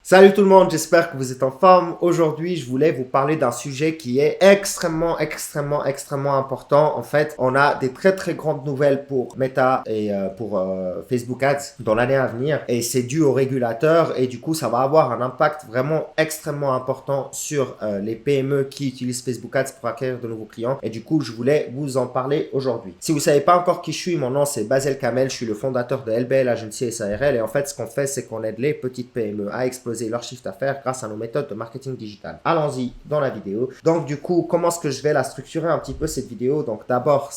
Salut tout le monde, j'espère que vous êtes en forme. Aujourd'hui, je voulais vous parler d'un sujet qui est extrêmement important. En fait, on a des très grandes nouvelles pour Meta et pour Facebook Ads dans l'année à venir. Et c'est dû aux régulateurs et du coup, ça va avoir un impact vraiment extrêmement important sur les PME qui utilisent Facebook Ads pour acquérir de nouveaux clients. Et du coup, je voulais vous en parler aujourd'hui. Si vous ne savez pas encore qui je suis, mon nom c'est Basel Kamel. Je suis le fondateur de LBL Agency SARL. Et en fait, ce qu'on fait, c'est qu'on aide les petites PME à exploser leur chiffre d'affaires grâce à nos méthodes de marketing digital. Allons-y dans la vidéo. Donc du coup, comment est-ce que je vais la structurer un petit peu cette vidéo? Donc d'abord,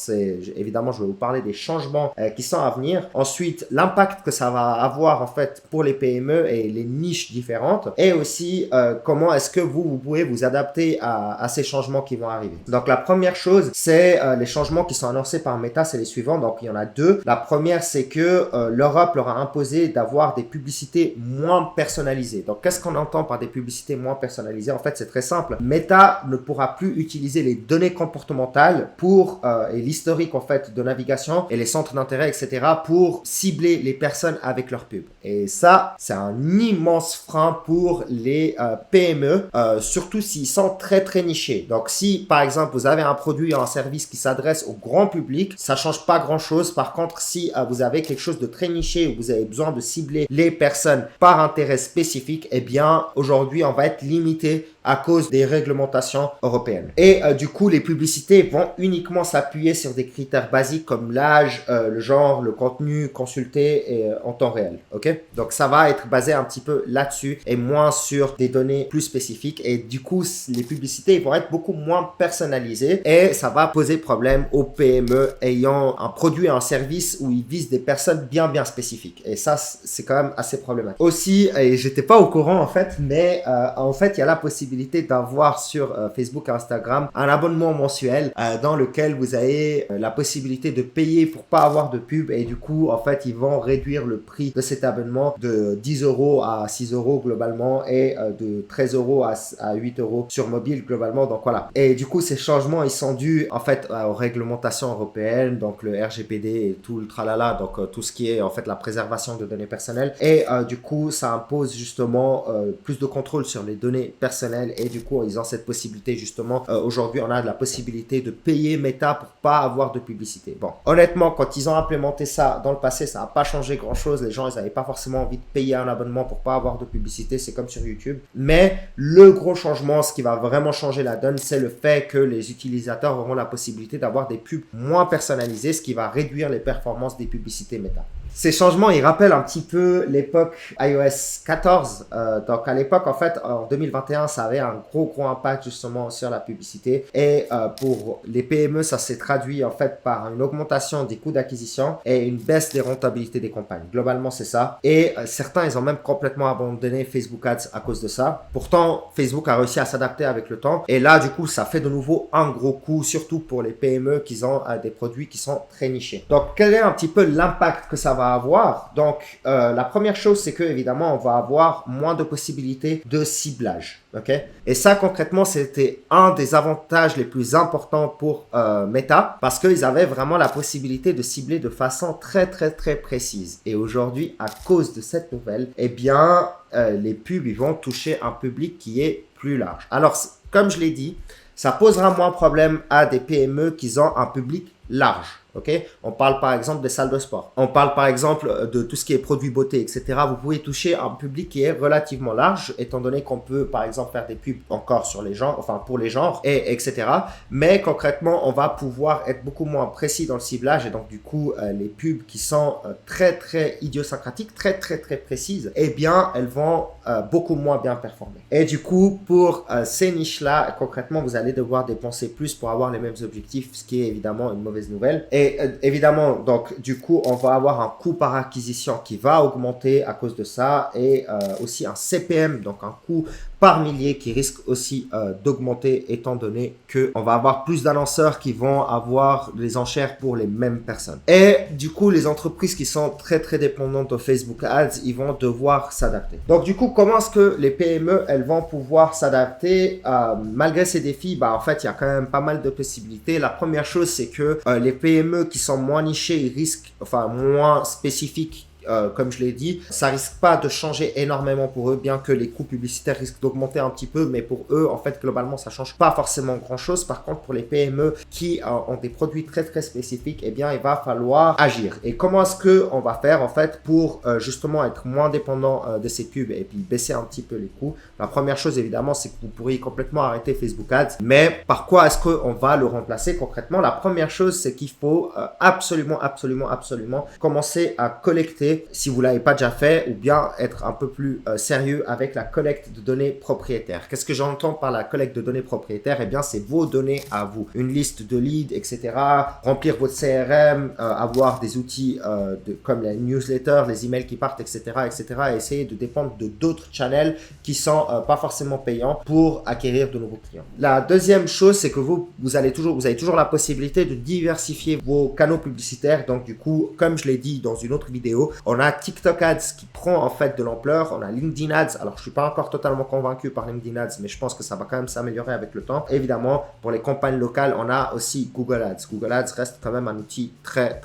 évidemment, je vais vous parler des changements qui sont à venir. Ensuite, l'impact que ça va avoir en fait pour les PME et les niches différentes. Et aussi, comment est-ce que vous pouvez vous adapter à ces changements qui vont arriver. Donc la première chose, c'est les changements qui sont annoncés par Meta, c'est les suivants. Donc il y en a deux. La première, c'est que l'Europe leur a imposé d'avoir des publicités moins personnalisées. Donc qu'est-ce qu'on entend par des publicités moins personnalisées? En fait, c'est très simple. Meta ne pourra plus utiliser les données comportementales pour et l'historique en fait de navigation et les centres d'intérêt, etc. pour cibler les personnes avec leurs pubs. Et ça, c'est un immense frein pour les PME, surtout s'ils sont très nichés. Donc si par exemple vous avez un produit ou un service qui s'adresse au grand public, ça change pas grand chose. Par contre, si vous avez quelque chose de très niché où vous avez besoin de cibler les personnes par intérêt spécifique, eh bien aujourd'hui on va être limité à cause des réglementations européennes. Et du coup, les publicités vont uniquement s'appuyer sur des critères basiques comme l'âge, le genre, le contenu consulté et, en temps réel. Ok? Donc ça va être basé un petit peu là-dessus et moins sur des données plus spécifiques. Et du coup, les publicités vont être beaucoup moins personnalisées et ça va poser problème aux PME ayant un produit et un service où ils visent des personnes bien spécifiques. Et ça, c'est quand même assez problématique. Aussi, et j'étais pas au courant en fait, mais en fait, il y a la possibilité d'avoir sur Facebook et Instagram un abonnement mensuel dans lequel vous avez la possibilité de payer pour pas avoir de pub et du coup en fait ils vont réduire le prix de cet abonnement de 10 € à 6 € globalement et de 13 € à 8 € sur mobile globalement. Donc voilà, et du coup ces changements ils sont dus en fait aux réglementations européennes, donc le RGPD et tout le tralala, donc tout ce qui est en fait la préservation de données personnelles et du coup ça impose justement plus de contrôle sur les données personnelles. Et du coup, ils ont cette possibilité justement. Aujourd'hui, on a la possibilité de payer Meta pour pas avoir de publicité. Bon, honnêtement, quand ils ont implémenté ça dans le passé, ça n'a pas changé grand-chose. Les gens, ils n'avaient pas forcément envie de payer un abonnement pour pas avoir de publicité. C'est comme sur YouTube. Mais le gros changement, ce qui va vraiment changer la donne, c'est le fait que les utilisateurs auront la possibilité d'avoir des pubs moins personnalisées, ce qui va réduire les performances des publicités Meta. Ces changements, ils rappellent un petit peu l'époque iOS 14. Donc à l'époque, en fait, en 2021, ça avait un gros impact justement sur la publicité. Et pour les PME, ça s'est traduit en fait par une augmentation des coûts d'acquisition et une baisse des rentabilités des campagnes. Globalement, c'est ça. Et certains, ils ont même complètement abandonné Facebook Ads à cause de ça. Pourtant, Facebook a réussi à s'adapter avec le temps. Et là, du coup, ça fait de nouveau un gros coup, surtout pour les PME qui ont des produits qui sont très nichés. Donc, quel est un petit peu l'impact que ça va avoir? Donc la première chose, c'est que évidemment on va avoir moins de possibilités de ciblage. Ok, et ça concrètement c'était un des avantages les plus importants pour Meta parce qu'ils avaient vraiment la possibilité de cibler de façon très précise. Et aujourd'hui, à cause de cette nouvelle, eh bien les pubs ils vont toucher un public qui est plus large. Alors comme je l'ai dit, ça posera moins de problème à des PME qui ont un public large. Ok, on parle par exemple des salles de sport. On parle par exemple de tout ce qui est produits beauté, etc. Vous pouvez toucher un public qui est relativement large, étant donné qu'on peut par exemple faire des pubs encore sur les genres, enfin pour les genres, et etc. Mais concrètement, on va pouvoir être beaucoup moins précis dans le ciblage et donc du coup, les pubs qui sont très idiosyncratiques, très précises, eh bien, elles vont beaucoup moins bien performer. Et du coup, pour ces niches-là, concrètement, vous allez devoir dépenser plus pour avoir les mêmes objectifs, ce qui est évidemment une mauvaise nouvelle. Et évidemment, donc du coup, on va avoir un coût par acquisition qui va augmenter à cause de ça et aussi un CPM, donc un coût par millier qui risque aussi d'augmenter étant donné qu'on va avoir plus d'annonceurs qui vont avoir les enchères pour les mêmes personnes. Et du coup, les entreprises qui sont très dépendantes de Facebook Ads, ils vont devoir s'adapter. Donc du coup, comment est-ce que les PME, elles vont pouvoir s'adapter malgré ces défis? Bah en fait, il y a quand même pas mal de possibilités. La première chose, c'est que les PME qui sont moins nichées, ils risquent, enfin moins spécifiques, comme je l'ai dit, ça risque pas de changer énormément pour eux, bien que les coûts publicitaires risquent d'augmenter un petit peu, mais pour eux, en fait, globalement, ça change pas forcément grand-chose. Par contre, pour les PME qui ont des produits très très spécifiques, eh bien, il va falloir agir. Et comment est-ce que on va faire, en fait, pour justement être moins dépendant de ces pubs et puis baisser un petit peu les coûts? La première chose, évidemment, c'est que vous pourriez complètement arrêter Facebook Ads, mais par quoi est-ce qu'on va le remplacer concrètement? La première chose, c'est qu'il faut absolument commencer à collecter, si vous l'avez pas déjà fait, ou bien être un peu plus sérieux avec la collecte de données propriétaires. Qu'est-ce que j'entends par la collecte de données propriétaires? Eh bien, c'est vos données à vous. Une liste de leads, etc. Remplir votre CRM, avoir des outils comme les newsletters, les emails qui partent, etc., etc. Et essayer de dépendre de d'autres channels qui sont pas forcément payants pour acquérir de nouveaux clients. La deuxième chose, c'est que vous avez toujours la possibilité de diversifier vos canaux publicitaires. Donc, du coup, comme je l'ai dit dans une autre vidéo, on a TikTok Ads qui prend en fait de l'ampleur. On a LinkedIn Ads. Alors, je suis pas encore totalement convaincu par LinkedIn Ads, mais je pense que ça va quand même s'améliorer avec le temps. Évidemment, pour les campagnes locales, on a aussi Google Ads. Google Ads reste quand même un outil très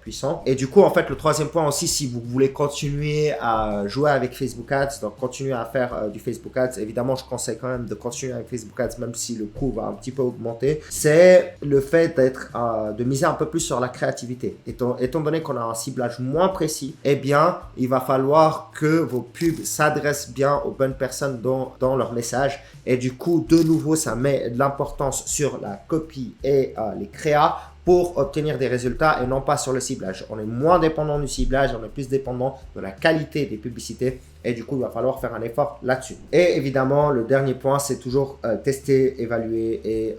puissant. Et du coup, en fait, le troisième point aussi, si vous voulez continuer à jouer avec Facebook Ads, donc continuer à faire du Facebook Ads, évidemment, je conseille quand même de continuer avec Facebook Ads, même si le coût va un petit peu augmenter. C'est le fait de miser un peu plus sur la créativité. Étant donné qu'on a un ciblage moins précis, eh bien, il va falloir que vos pubs s'adressent bien aux bonnes personnes dans leur message. Et du coup, de nouveau, ça met de l'importance sur la copie et les créas pour obtenir des résultats et non pas sur le ciblage. On est moins dépendant du ciblage, on est plus dépendant de la qualité des publicités et du coup, il va falloir faire un effort là-dessus. Et évidemment, le dernier point, c'est toujours tester, évaluer et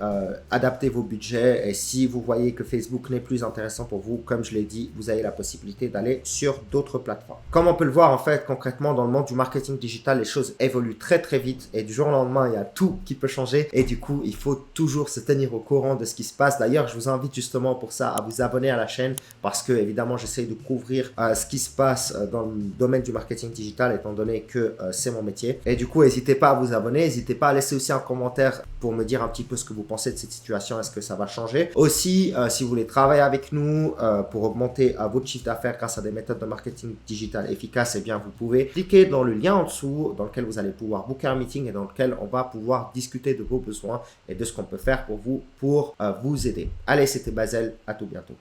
adapter vos budgets. Et si vous voyez que Facebook n'est plus intéressant pour vous, comme je l'ai dit, vous avez la possibilité d'aller sur d'autres plateformes. Comme on peut le voir, en fait, concrètement, dans le monde du marketing digital, les choses évoluent très vite et du jour au lendemain, il y a tout qui peut changer et du coup, il faut toujours se tenir au courant de ce qui se passe. D'ailleurs, je vous invite justement pour ça à vous abonner à la chaîne parce que, évidemment, j'essaie de couvrir ce qui se passe dans le domaine du marketing digital étant donné que c'est mon métier. Et du coup, n'hésitez pas à vous abonner, n'hésitez pas à laisser aussi un commentaire pour me dire un petit peu ce que vous pensez de cette situation, est-ce que ça va changer. Aussi, si vous voulez travailler avec nous pour augmenter votre chiffre d'affaires grâce à des méthodes de marketing digital efficaces, eh bien, vous pouvez cliquer dans le lien en dessous dans lequel vous allez pouvoir booker un meeting et dans lequel on va pouvoir discuter de vos besoins et de ce qu'on peut faire pour vous aider. Allez, c'était Basel, à tout bientôt.